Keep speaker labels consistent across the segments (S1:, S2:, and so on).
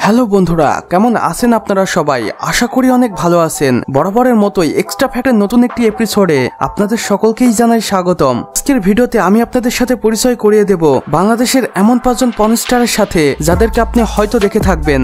S1: Hello বন্ধুরা, কেমন আছেন আপনারা সবাই? আশা করি অনেক ভালো আছেন। বরাবরের মতোই এক্সট্রা ফ্যাক্টের নতুন একটি এপিসোডে আপনাদের সকলকেই জানাই স্বাগতম। আজকের ভিডিওতে আমি আপনাদের সাথে পরিচয় করিয়ে দেব বাংলাদেশের এমন 5 জন পর্ন স্টারের সাথে যাদেরকে আপনি হয়তো দেখে থাকবেন,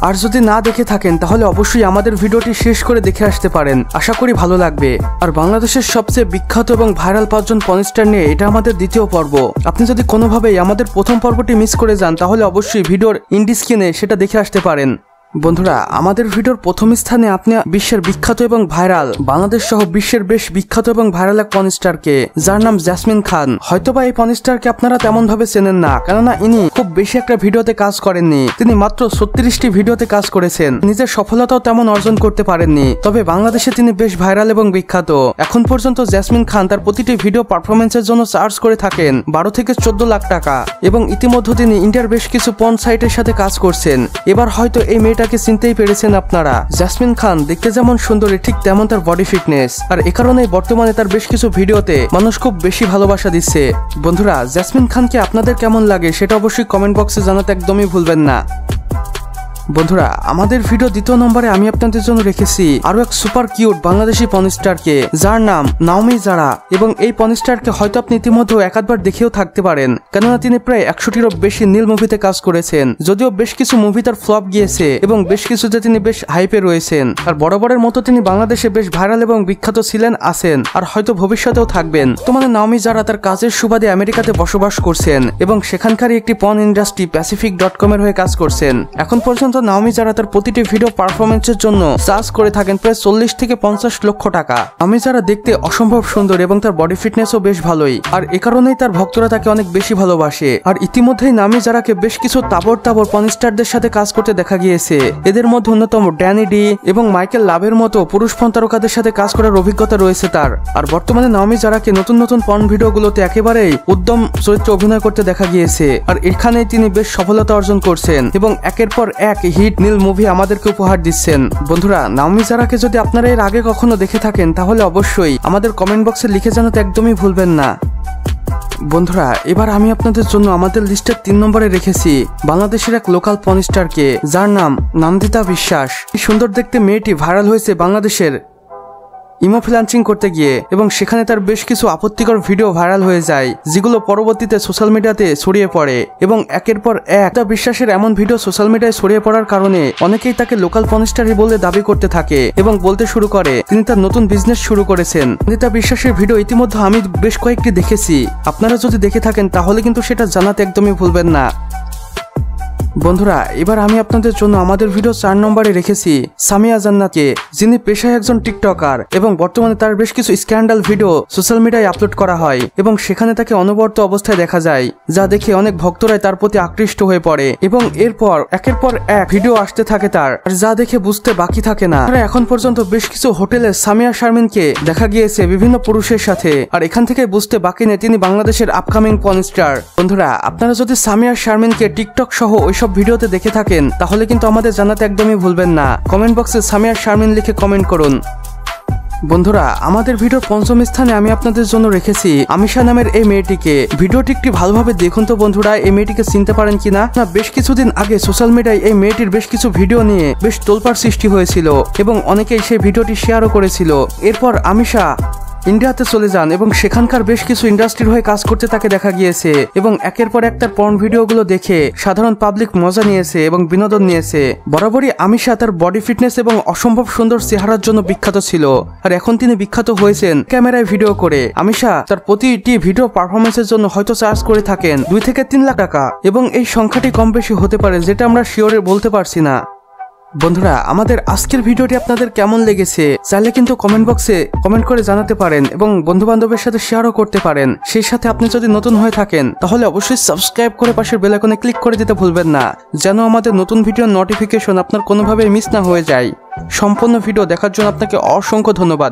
S1: আর যদি না দেখে থাকেন তাহলে অবশ্যই আমাদের ভিডিওটি শেষ করে দেখে আসতে পারেন। আশা করি ভালো লাগবে। আর বাংলাদেশের সবচেয়ে বিখ্যাত এবং ভাইরাল 5 জন পর্ন স্টার নিয়ে এটা আমাদের দ্বিতীয় পর্ব। আপনি যদি কোনোভাবেই আমাদের প্রথম পর্বটি মিস করে যান তাহলে অবশ্যই ভিডিওর ইন্ডি স্ক্রিনে সেটা দেখে আসতে পারেন। বন্ধুরা, আমাদের ভিডিওর প্রথম স্থানে আপনি বিশ্বের বিখ্যাত এবং ভাইরাল, বাংলাদেশ সহ বিশ্বের বেশ বিখ্যাত এবং ভাইরাল এক পর্ন স্টারকে, যার নাম জেসমিন খান। হয়তোবা এই পর্ন স্টারকে আপনারা তেমন ভাবে চেনেন না, কেননা ইনি খুব বেশি একটা ভিডিওতে কাজ করেননি। তিনি মাত্র 36টি ভিডিওতে কাজ করেছেন। নিজের সফলতাও তেমন অর্জন করতে পারেননি, তবে বাংলাদেশে তিনি বেশ ভাইরাল এবং বিখ্যাত। এখন পর্যন্ত জেসমিন খান তার প্রতিটি ভিডিও পারফরমেন্সের জন্য চার্জ করে থাকেন 12 থেকে 14 লাখ টাকা, এবং ইতিমধ্যে তিনি ইন্ডিয়ার বেশ কিছু পর্ন সাইটের সাথে কাজ করছেন। এবার হয়তো এই তাকে চিনতেই পেরেছেন আপনারা। জেসমিন খান দেখতে যেমন সুন্দরী, ঠিক তেমন তার বডি ফিটনেস, আর এ কারণেই বর্তমানে তার বেশ কিছু ভিডিওতে মানুষ খুব বেশি ভালোবাসা দিচ্ছে। বন্ধুরা, জেসমিন খানকে আপনাদের কেমন লাগে সেটা অবশ্যই কমেন্ট বক্সে জানাতে একদমই ভুলবেন না। বন্ধুরা, আমাদের ভিডিও দ্বিতীয় নম্বরে আমি আপনাদের জন্য রেখেছি আরো এক সুপার কিউট বাংলাদেশি পর্ন স্টারকে, যার নাম নাওমি জারা। এবং এই পর্ন স্টারকে হয়তো আপনি ইতিমধ্যে একবার দেখেও থাকতে পারেন, কেননা তিনি প্রায় 100টিরও বেশি নীল মুভিতে কাজ করেছেন। যদিও বেশ কিছু মুভি তার ফ্লপ গিয়েছে এবং বেশ কিছুতে তিনি বেশ হাইপে রয়েছেন। আর বরাবরের মতো তিনি বাংলাদেশে বেশ ভাইরাল এবং বিখ্যাত ছিলেন, আছেন, আর হয়তো ভবিষ্যতেও থাকবেন। তোমাদের নাওমি জারা তার কাজের সুবাদে আমেরিকাতে বসবাস করছেন এবং সেখানকারই একটি পর্ন ইন্ডাস্ট্রি প্যাসিফিক.com এর হয়ে কাজ করছেন। এখন পর্যন্ত নাওমি জারা তার প্রতিটি ভিডিও পারফরমেন্সের জন্য চার্জ করে থাকেন প্রায় 40 থেকে 50 লক্ষ টাকা। নাওমি জারা দেখতে অসম্ভব সুন্দর এবং তার বডি ফিটনেসও বেশ ভালোই, আর এ কারণেই তার ভক্তরা তাকে অনেক বেশি ভালোবাসে। আর ইতিমধ্যেই নাওমি জারাকে বেশ কিছু তাবড় পর্ন স্টারদের সাথে কাজ করতে দেখা গিয়েছে। এদের মধ্যে অন্যতম ড্যানি ডি এবং মাইকেল লাভের মতো পুরুষ পর্ন তারকাদের সাথে কাজ করার অভিজ্ঞতা রয়েছে তার। আর বর্তমানে নাওমি জারাকে নতুন নতুন পর্ন ভিডিওগুলোতে একেবারেই উদ্যম চরিত্রে অভিনয় করতে দেখা গিয়েছে, আর এখানেই তিনি বেশ সফলতা অর্জন করছেন এবং একের পর এক হিট নীল মুভি আমাদেরকে উপহার দিচ্ছেন। বন্ধুরা, নাওমি জারাকে যদি আপনারা এর আগে কখনো দেখে থাকেন তাহলে অবশ্যই আমাদের কমেন্ট বক্সে লিখে জানাতে একদমই ভুলবেন না। বন্ধুরা, এবার আমি আপনাদের জন্য আমাদের লিস্টের 3 নম্বরে রেখেছি বাংলাদেশের এক লোকাল পর্ন স্টারকে, যার নাম নন্দিতা বিশ্বাস। এই সুন্দর দেখতে মেয়েটি ভাইরাল হয়েছে বাংলাদেশের ইমো ফ্রিল্যান্সিং করতে গিয়ে, এবং সেখানে তার বেশ কিছু আপত্তিকর ভিডিও ভাইরাল হয়ে যায়, যেগুলো পরবর্তীতে সোশ্যাল মিডিয়াতে ছড়িয়ে পড়ে। এবং একের পর এক বিশ্বাসের এমন ভিডিও সোশ্যাল মিডিয়ায় ছড়িয়ে পড়ার কারণে অনেকেই তাকে লোকাল পর্ন স্টারই বলে দাবি করতে থাকে এবং বলতে শুরু করে তিনি তার নতুন বিজনেস শুরু করেছেন। নন্দিতা বিশ্বাসের ভিডিও ইতিমধ্যে আমি বেশ কয়েকটি দেখেছি। আপনারা যদি দেখে থাকেন তাহলে কিন্তু সেটা জানাতে একদমই ভুলবেন না। বন্ধুরা, এবার আমি আপনাদের জন্য আমাদের ভিডিও 4 নম্বরে রেখেছি সামিয়া জান্নাতকে, যিনি পেশায় একজন টিকটকার এবং বর্তমানে তার বেশ কিছু স্ক্যান্ডাল ভিডিও সোশ্যাল মিডিয়ায় আপলোড করা হয় এবং সেখানে তাকে অনবরত অবস্থায় দেখা যায়, যা দেখে অনেক ভক্তরাই তার প্রতি আকৃষ্ট হয়ে পড়ে এবং এরপর একের পর এক ভিডিও আসতে থাকে তার, আর যা দেখে বুঝতে বাকি থাকে না। এখন পর্যন্ত বেশ কিছু হোটেলে সামিয়া শারমিনকে দেখা গিয়েছে বিভিন্ন পুরুষের সাথে, আর এখান থেকে বুঝতে বাকি নেই তিনি বাংলাদেশের আপকামিং পর্ন স্টার। বন্ধুরা, আপনারা যদি সামিয়া শারমিনকে টিকটক সহ সব ভিডিওতে দেখে থাকেন তাহলে কিন্তু আমাদের জানাতে একদমই ভুলবেন না। কমেন্ট বক্সে সামিয়া শারমিন লিখে কমেন্ট করুন। বন্ধুরা, আমাদের ভিডিওর 5ম স্থানে আমি আপনাদের জন্য রেখেছি আমিশা নামের এই মেয়েটিকে। ভিডিওটি একটি ভালোভাবে দেখুন তো বন্ধুরা, এই মেয়েটিকে চিনতে পারেন কিনা। বেশ কিছুদিন আগে সোশ্যাল মিডিয়ায় এই মেয়েটির বেশ কিছু ভিডিও নিয়ে বেশ তোলপাড় সৃষ্টি হয়েছিল এবং অনেকেই সেই ভিডিওটি শেয়ারও করেছিল। এরপর আমিশা ইন্ডিয়াতে চলে যান এবং সেখানকার বেশ কিছু ইন্ডাস্ট্রির হয়ে কাজ করতে তাকে দেখা গিয়েছে এবং একের পর এক তার পর্ন ভিডিওগুলো দেখে সাধারণ পাবলিক মজা নিয়েছে এবং বিনোদন নিয়েছে। বরাবরই আমিশা তার বডি ফিটনেস এবং অসম্ভব সুন্দর চেহারার জন্য বিখ্যাত ছিল, আর এখন তিনি বিখ্যাত হয়েছেন ক্যামেরায় ভিডিও করে। আমিশা তার প্রতিটি ভিডিও পারফরমেন্সের জন্য হয়তো চার্জ করে থাকেন 2 থেকে 3 লাখ টাকা, এবং এই সংখ্যাটি কম বেশি হতে পারে, যেটা আমরা শিওরে বলতে পারছি না। বন্ধুরা, আমাদের আজকের ভিডিওটি আপনাদের কেমন লেগেছে চাইলে কিন্তু কমেন্ট বক্সে কমেন্ট করে জানাতে পারেন এবং বন্ধু বান্ধবের সাথে শেয়ারও করতে পারেন। সেই সাথে আপনি যদি নতুন হয়ে থাকেন তাহলে অবশ্যই সাবস্ক্রাইব করে পাশের বেল আইকনে ক্লিক করে দিতে ভুলবেন না, যেন আমাদের নতুন ভিডিওর নোটিফিকেশন আপনার কোনোভাবে মিস না হয়ে যায়। সম্পূর্ণ ভিডিও দেখার জন্য আপনাকে অসংখ্য ধন্যবাদ।